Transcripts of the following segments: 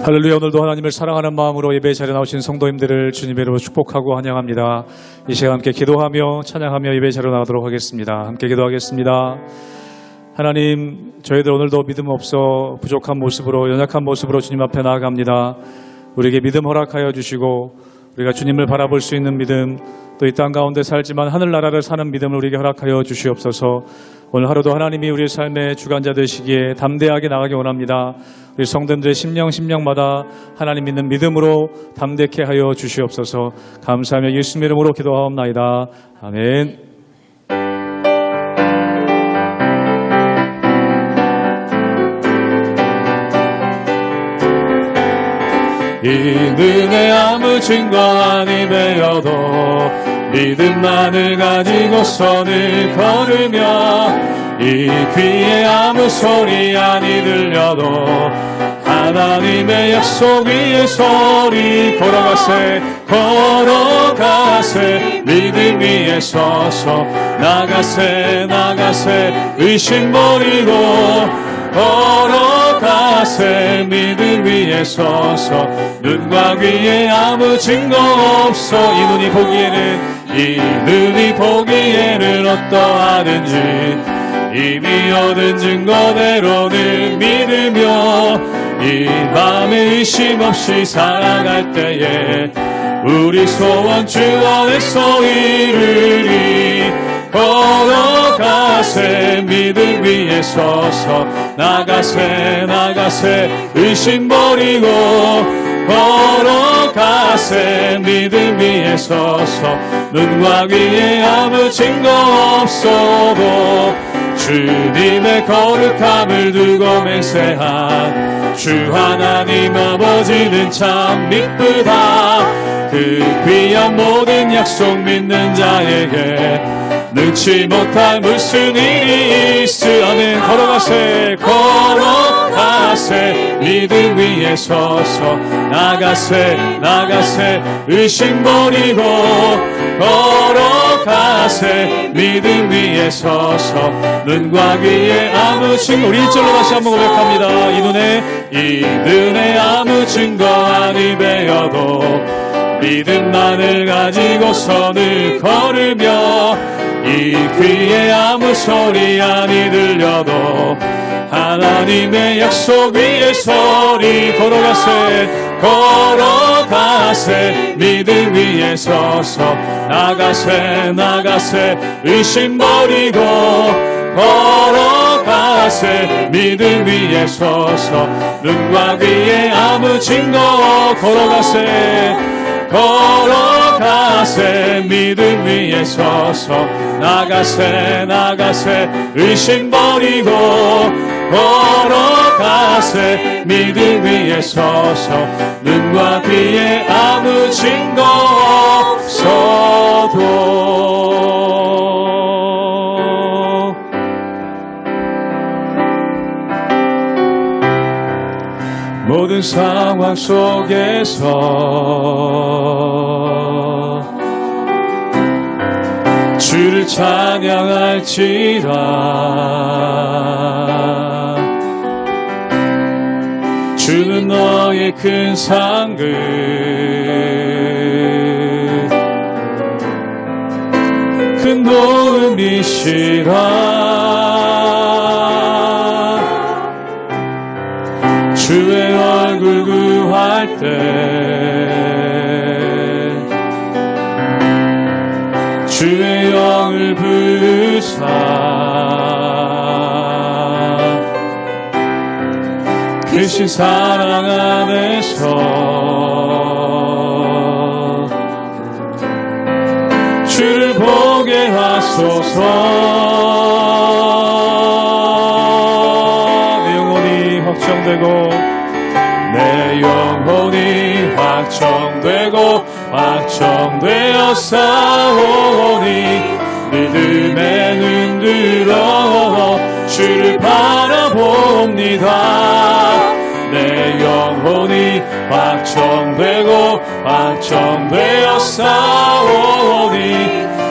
할렐루야. 오늘도 하나님을 사랑하는 마음으로 예배 자리에 나오신 성도님들을 주님의 이름으로 축복하고 환영합니다. 이 시간 함께 기도하며 찬양하며 예배 자리로 나가도록 하겠습니다. 함께 기도하겠습니다. 하나님, 저희들 오늘도 믿음 없어 부족한 모습으로, 연약한 모습으로 주님 앞에 나아갑니다. 우리에게 믿음 허락하여 주시고 우리가 주님을 바라볼 수 있는 믿음, 또 이 땅 가운데 살지만 하늘나라를 사는 믿음을 우리에게 허락하여 주시옵소서. 오늘 하루도 하나님이 우리의 삶의 주관자 되시기에 담대하게 나가기 원합니다. 우리 성도들의 심령마다 하나님 믿는 믿음으로 담대케 하여 주시옵소서. 감사하며 예수님의 이름으로 기도하옵나이다. 아멘. 이 눈에 아무 증거 아니 되어도 믿음만을 가지고 선을 걸으며, 이 귀에 아무 소리 아니 들려도 하나님의 약속 위에 소리 걸어가세 믿음 위에 서서 나가세 의심 버리고 걸어가세 믿음 위에 서서 눈과 귀에 아무 증거 없어. 이 눈이 보기에는 어떠하든지 이미 얻은 증거대로는 믿으며, 이 밤에 의심 없이 살아갈 때에 우리 소원 주 안에서 이루리. 걸어가세 믿음 위에 서서 나가세 의심 버리고 걸어가세 믿음 위에 서서 눈과 귀에 아무 증거 없어도 주님의 거룩함을 두고 맹세한 주 하나님 아버지는 참 미쁘다. 그 귀한 모든 약속 믿는 자에게 능치 못할 무슨 일이 있으면 걸어가세 믿음 위에 서서 나가세 의심 버리고 걸어가세 믿음 위에 서서 눈과 귀에 아무 증거. 우리 1절로 다시 한번 고백합니다. 이 눈에 아무 증거 아니 되어도 믿음만을 가지고 선을 걸으며, 이 귀에 아무 소리 아니 들려도 하나님의 약속 위에 소리 걸어가세 믿음 위에 서서 나가세 의심 버리고 걸어가세 믿음 위에 서서 눈과 귀에 아무 증거 걸어가세 믿음 위에 서서 나가세 의심 버리고 걸어가세 믿음 위에 서서 눈과 귀에 아무 증거 없어도 모든 상황 속에서 주를 찬양할지라. 주는 너의 큰 상급, 큰 도움이시라. 주의 얼굴 구할 때 주의 영을 부으사 크신 사랑 안에서 주를 보게 하소서. 내 영혼이 확정되어 싸우니 믿음에 눈들어 주를 바라봅니다. 내 영혼이 확정되어 확정되어 싸우니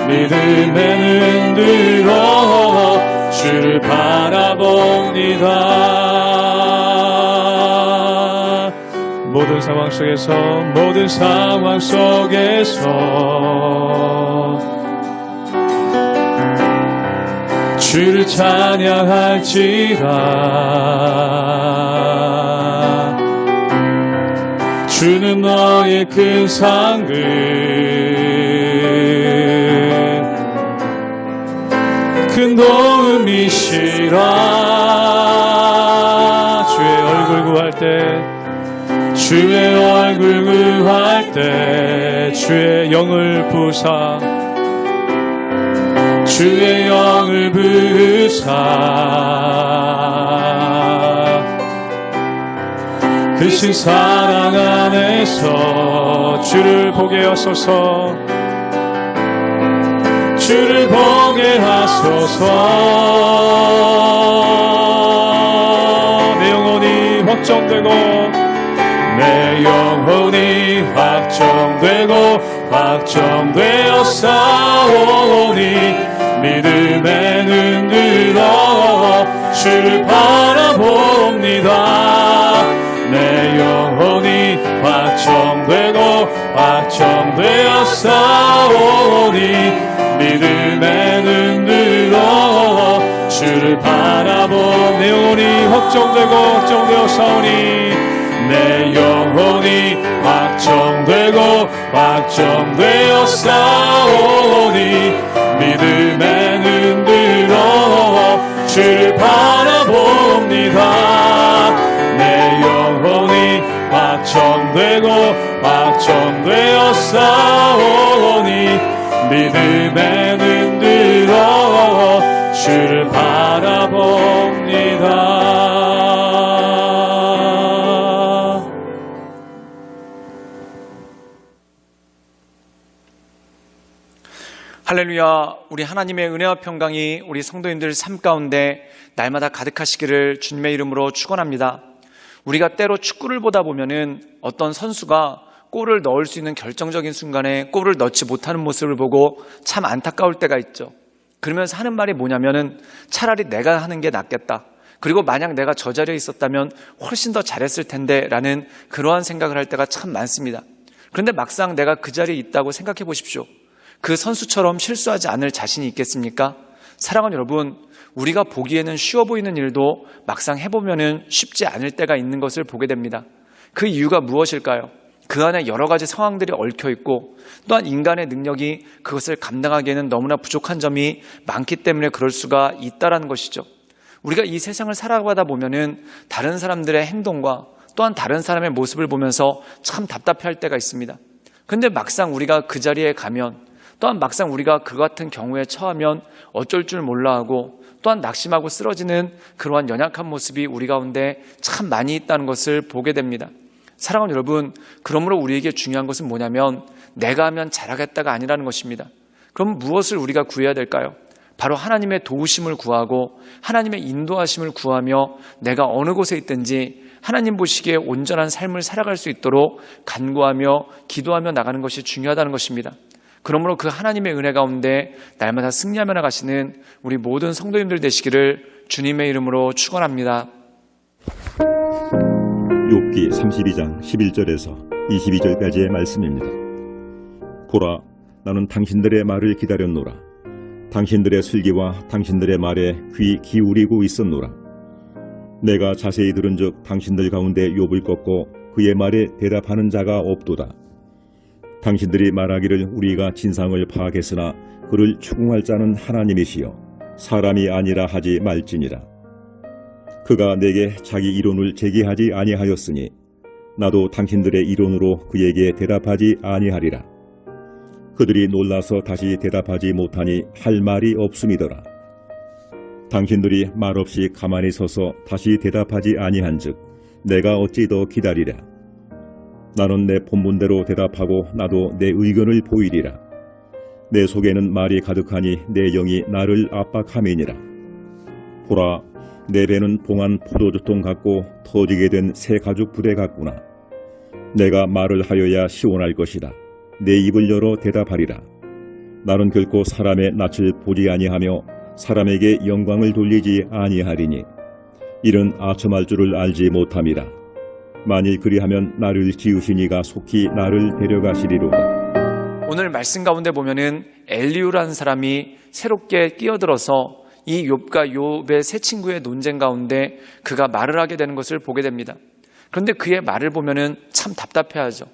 믿음의 눈 들어 주를 바라봅니다. 모든 상황 속에서 주를 찬양할지라. 주는 너의 큰 상급 큰 도움이시라. 주의 얼굴 구할 때 주의 영을 부사 크신 사랑 안에서 주를 보게 하소서. 주를 보게 하소서. 내 영혼이 확정되어 싸우니 믿음의 눈 들어 주를 바라봅니다. 내 영혼이 확정되어 싸우니 믿음의 눈 들어 주를 바라봅니다. 내 영혼이 확정되어 싸우니 내 영혼이 확정되어 싸우니 믿음의 눈 들어 주를 바라봅니다. 내 영혼이 확정되어 싸우니 믿음의 눈 들어 주를 바라봅니다. 할렐루야. 우리 하나님의 은혜와 평강이 우리 성도님들 삶 가운데 날마다 가득하시기를 주님의 이름으로 축원합니다. 우리가 때로 축구를 보다 보면은 어떤 선수가 골을 넣을 수 있는 결정적인 순간에 골을 넣지 못하는 모습을 보고 참 안타까울 때가 있죠. 그러면서 하는 말이 뭐냐면은 차라리 내가 하는 게 낫겠다. 그리고 만약 내가 저 자리에 있었다면 훨씬 더 잘했을 텐데 라는 그러한 생각을 할 때가 참 많습니다. 그런데 막상 내가 그 자리에 있다고 생각해 보십시오. 그 선수처럼 실수하지 않을 자신이 있겠습니까? 사랑하는 여러분, 우리가 보기에는 쉬워 보이는 일도 막상 해보면은 쉽지 않을 때가 있는 것을 보게 됩니다. 그 이유가 무엇일까요? 그 안에 여러 가지 상황들이 얽혀 있고 또한 인간의 능력이 그것을 감당하기에는 너무나 부족한 점이 많기 때문에 그럴 수가 있다라는 것이죠. 우리가 이 세상을 살아가다 보면은 다른 사람들의 행동과 또한 다른 사람의 모습을 보면서 참 답답해할 때가 있습니다. 그런데 막상 우리가 그 자리에 가면 또한 막상 우리가 그 같은 경우에 처하면 어쩔 줄 몰라 하고 또한 낙심하고 쓰러지는 그러한 연약한 모습이 우리 가운데 참 많이 있다는 것을 보게 됩니다. 사랑하는 여러분, 그러므로 우리에게 중요한 것은 뭐냐면 내가 하면 잘하겠다가 아니라는 것입니다. 그럼 무엇을 우리가 구해야 될까요? 바로 하나님의 도우심을 구하고 하나님의 인도하심을 구하며 내가 어느 곳에 있든지 하나님 보시기에 온전한 삶을 살아갈 수 있도록 간구하며 기도하며 나가는 것이 중요하다는 것입니다. 그러므로 그 하나님의 은혜 가운데 날마다 승리하며 나가시는 우리 모든 성도님들 되시기를 주님의 이름으로 축원합니다. 욥기 32장 11절에서 22절까지의 말씀입니다. 보라, 나는 당신들의 말을 기다렸노라. 당신들의 슬기와 당신들의 말에 귀 기울이고 있었노라. 내가 자세히 들은즉 당신들 가운데 욥을 꺾고 그의 말에 대답하는 자가 없도다. 당신들이 말하기를 우리가 진상을 파악했으나 그를 추궁할 자는 하나님이시여 사람이 아니라 하지 말지니라. 그가 내게 자기 이론을 제기하지 아니하였으니 나도 당신들의 이론으로 그에게 대답하지 아니하리라. 그들이 놀라서 다시 대답하지 못하니 할 말이 없음이더라. 당신들이 말없이 가만히 서서 다시 대답하지 아니한즉 내가 어찌 더 기다리랴. 나는 내 본분대로 대답하고 나도 내 의견을 보이리라. 내 속에는 말이 가득하니 내 영이 나를 압박함이니라. 보라, 내 배는 봉한 포도주통 같고 터지게 된 새 가죽 부대 같구나. 내가 말을 하여야 시원할 것이다. 내 입을 열어 대답하리라. 나는 결코 사람의 낯을 보지 아니하며 사람에게 영광을 돌리지 아니하리니 이는 아첨할 줄을 알지 못함이라. 만일 그리하면 나를 지으신 이가 속히 나를 데려가시리로다. 오늘 말씀 가운데 보면은 엘리후라는 사람이 새롭게 끼어들어서 이 욥과 욥의 세 친구의 논쟁 가운데 그가 말을 하게 되는 것을 보게 됩니다. 그런데 그의 말을 보면은 참 답답해하죠.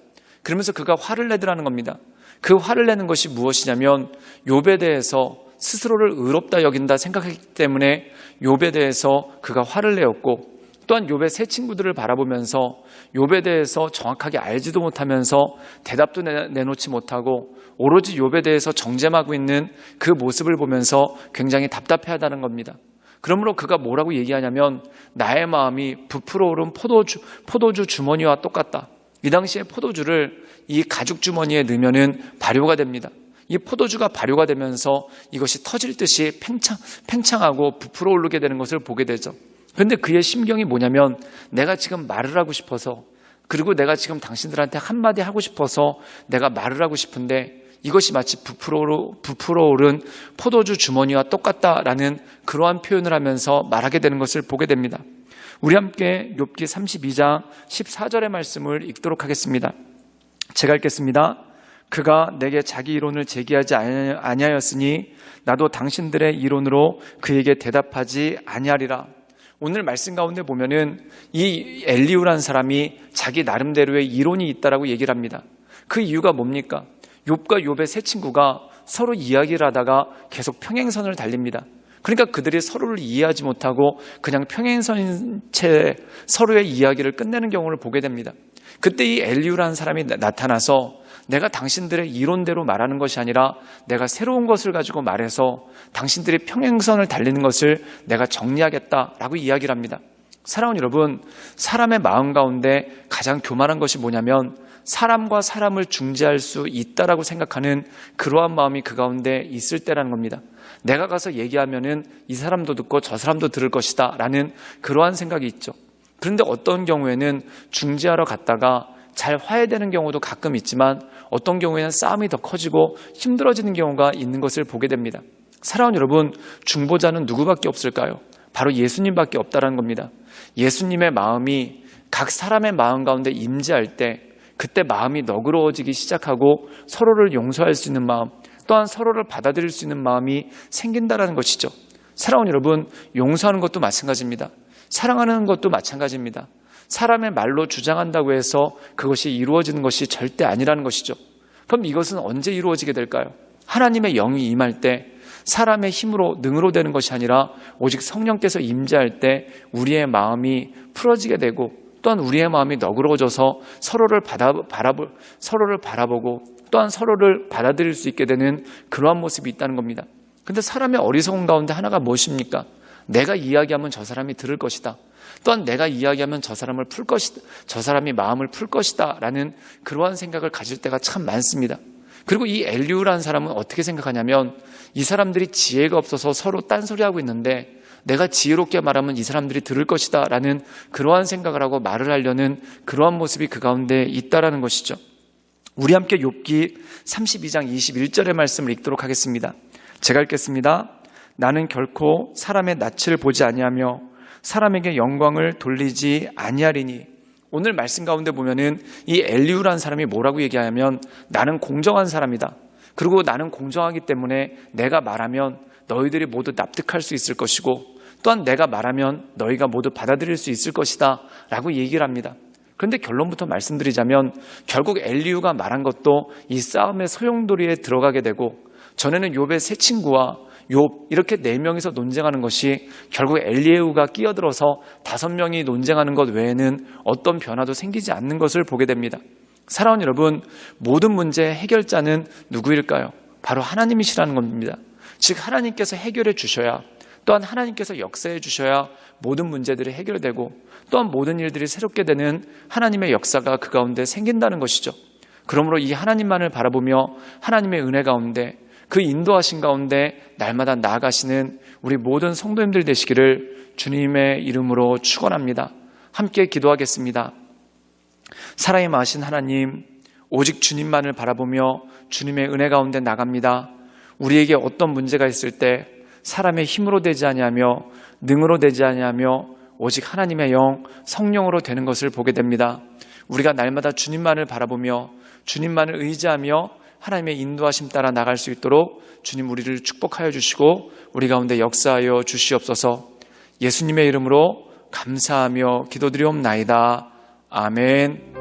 그러면서 그가 화를 내더라는 겁니다. 그 화를 내는 것이 무엇이냐면 욥에 대해서 스스로를 의롭다 여긴다 생각했기 때문에 욥에 대해서 그가 화를 내었고, 또한 욥의 세 친구들을 바라보면서 욥에 대해서 정확하게 알지도 못하면서 대답도 내놓지 못하고 오로지 욥에 대해서 정죄하고 있는 그 모습을 보면서 굉장히 답답해하다는 겁니다. 그러므로 그가 뭐라고 얘기하냐면 나의 마음이 부풀어 오른 포도주 주머니와 똑같다. 이 당시에 포도주를 이 가죽 주머니에 넣으면은 발효가 됩니다. 이 포도주가 발효가 되면서 이것이 터질 듯이 팽창하고 부풀어 오르게 되는 것을 보게 되죠. 그런데 그의 심경이 뭐냐면 내가 지금 말을 하고 싶어서, 그리고 내가 지금 당신들한테 한마디 하고 싶어서 내가 말을 하고 싶은데 이것이 마치 부풀어 오른 포도주 주머니와 똑같다라는 그러한 표현을 하면서 말하게 되는 것을 보게 됩니다. 우리 함께 욥기 32장 14절의 말씀을 읽도록 하겠습니다. 제가 읽겠습니다. 그가 내게 자기 이론을 제기하지 아니하였으니 나도 당신들의 이론으로 그에게 대답하지 아니하리라. 오늘 말씀 가운데 보면은 이 엘리후라는 사람이 자기 나름대로의 이론이 있다라고 얘기를 합니다. 그 이유가 뭡니까? 욥과 욥의 세 친구가 서로 이야기를 하다가 계속 평행선을 달립니다. 그러니까 그들이 서로를 이해하지 못하고 그냥 평행선인 채 서로의 이야기를 끝내는 경우를 보게 됩니다. 그때 이 엘리후라는 사람이 나타나서 내가 당신들의 이론대로 말하는 것이 아니라 내가 새로운 것을 가지고 말해서 당신들이 평행선을 달리는 것을 내가 정리하겠다라고 이야기를 합니다. 사랑하는 여러분, 사람의 마음 가운데 가장 교만한 것이 뭐냐면 사람과 사람을 중재할 수 있다라고 생각하는 그러한 마음이 그 가운데 있을 때라는 겁니다. 내가 가서 얘기하면은 이 사람도 듣고 저 사람도 들을 것이다 라는 그러한 생각이 있죠. 그런데 어떤 경우에는 중재하러 갔다가 잘 화해되는 경우도 가끔 있지만 어떤 경우에는 싸움이 더 커지고 힘들어지는 경우가 있는 것을 보게 됩니다. 사랑하는 여러분, 중보자는 누구밖에 없을까요? 바로 예수님밖에 없다는 겁니다. 예수님의 마음이 각 사람의 마음 가운데 임재할 때 그때 마음이 너그러워지기 시작하고 서로를 용서할 수 있는 마음, 또한 서로를 받아들일 수 있는 마음이 생긴다는 것이죠. 사랑하는 여러분, 용서하는 것도 마찬가지입니다. 사랑하는 것도 마찬가지입니다. 사람의 말로 주장한다고 해서 그것이 이루어지는 것이 절대 아니라는 것이죠. 그럼 이것은 언제 이루어지게 될까요? 하나님의 영이 임할 때, 사람의 힘으로 능으로 되는 것이 아니라 오직 성령께서 임재할 때 우리의 마음이 풀어지게 되고 또한 우리의 마음이 너그러워져서 서로를 바라보고 또한 서로를 받아들일 수 있게 되는 그러한 모습이 있다는 겁니다. 그런데 사람의 어리석은 가운데 하나가 무엇입니까? 내가 이야기하면 저 사람이 들을 것이다. 또한 내가 이야기하면 저 사람을 풀 것이다. 저 사람이 마음을 풀 것이다 라는 그러한 생각을 가질 때가 참 많습니다. 그리고 이 엘리후라는 사람은 어떻게 생각하냐면 이 사람들이 지혜가 없어서 서로 딴소리하고 있는데 내가 지혜롭게 말하면 이 사람들이 들을 것이다 라는 그러한 생각을 하고 말을 하려는 그러한 모습이 그 가운데 있다라는 것이죠. 우리 함께 욥기 32장 21절의 말씀을 읽도록 하겠습니다. 제가 읽겠습니다. 나는 결코 사람의 낯을 보지 아니하며 사람에게 영광을 돌리지 아니하리니. 오늘 말씀 가운데 보면은 이 엘리후라는 사람이 뭐라고 얘기하냐면 나는 공정한 사람이다. 그리고 나는 공정하기 때문에 내가 말하면 너희들이 모두 납득할 수 있을 것이고 또한 내가 말하면 너희가 모두 받아들일 수 있을 것이다 라고 얘기를 합니다. 그런데 결론부터 말씀드리자면 결국 엘리후가 말한 것도 이 싸움의 소용돌이에 들어가게 되고 전에는 욥의 세 친구와 욥 이렇게 4명이서 논쟁하는 것이 결국 엘리후가 끼어들어서 5명이 논쟁하는 것 외에는 어떤 변화도 생기지 않는 것을 보게 됩니다. 사랑하는 여러분, 모든 문제의 해결자는 누구일까요? 바로 하나님이시라는 겁니다. 즉 하나님께서 해결해 주셔야 또한 하나님께서 역사해 주셔야 모든 문제들이 해결되고 또한 모든 일들이 새롭게 되는 하나님의 역사가 그 가운데 생긴다는 것이죠. 그러므로 이 하나님만을 바라보며 하나님의 은혜 가운데 그 인도하신 가운데 날마다 나아가시는 우리 모든 성도님들 되시기를 주님의 이름으로 축원합니다. 함께 기도하겠습니다. 살아계신 하나님, 오직 주님만을 바라보며 주님의 은혜 가운데 나갑니다. 우리에게 어떤 문제가 있을 때 사람의 힘으로 되지 아니하며 능으로 되지 아니하며 오직 하나님의 영, 성령으로 되는 것을 보게 됩니다. 우리가 날마다 주님만을 바라보며 주님만을 의지하며 하나님의 인도하심 따라 나갈 수 있도록 주님 우리를 축복하여 주시고 우리 가운데 역사하여 주시옵소서. 예수님의 이름으로 감사하며 기도드리옵나이다. 아멘.